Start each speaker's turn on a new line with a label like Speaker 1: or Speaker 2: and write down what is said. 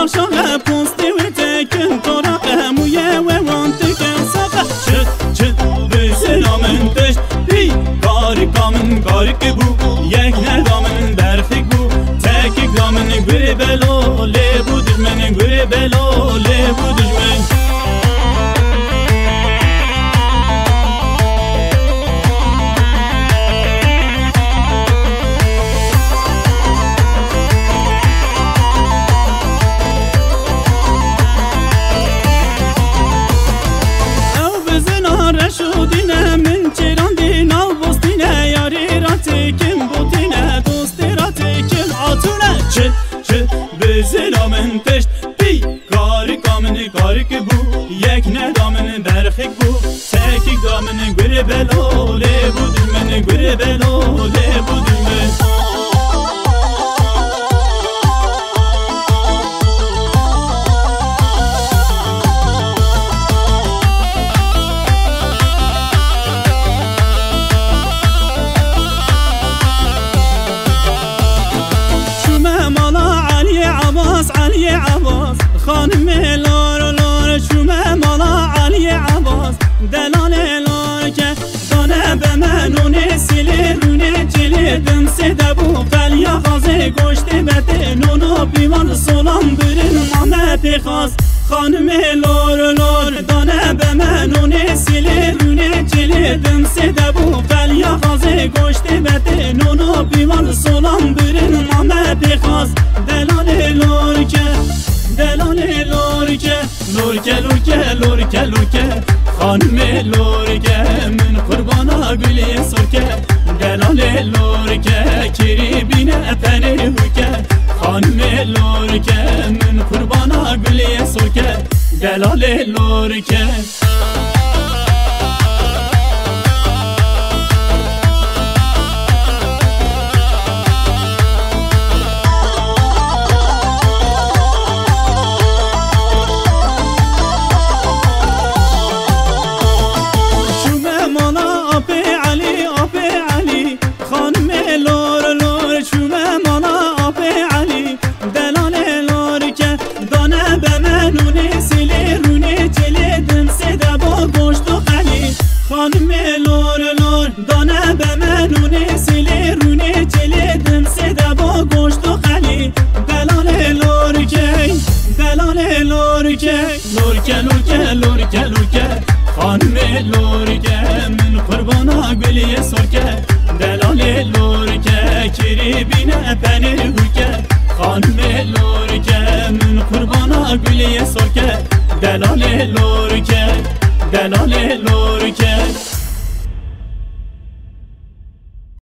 Speaker 1: شاخه پوستی و تکن تراقه مویه و وانتکن ساقه چه به سلامن تشت بی کاری کامن کاری که بو یک ندامن برخی بو تکی کامن گوری بلو لی بو دجمن گوری بلو لی بو دجمن شودینه من چران دینا بستینه یاری را تکم بودینه دوستی را تکم آتونه چه به سلامن تشت بی کاری کامنی کاری که بو یک ندامن برخیک بو تکی دامن گوری بلو لی بودن من گوری بلو لی بودن من علی عباس خانم لار شومه مالا علی عباس دلال لار که دانه به منونه سیلی رونه جلی دم سیده بو قلیا غازه گوشت بده نونو بیوان سلام برین مامه پیخاز خانم لار دانه به منونه سیلی رونه جلی دم سیده بو قلیا غازه گوشت بده نونو بیوان سلام برین مامه پیخاز دلال لار که دلال لورکه خانم لورکه من قربانا گلی سرکه دلال لورکه کری بینه پنه هوکه خانم لورکه من قربانا گلی سرکه دلال لورکه خانم لور دانه به منونه سیلی رونه جلی دم سیده با گوشت و خلی دلال لورکه خانم لورکه من قربانا گلی سرکه دلال لورکه کری بینه پنه هوکه خانم لورکه من قربانا گلی سرکه دلال لورکه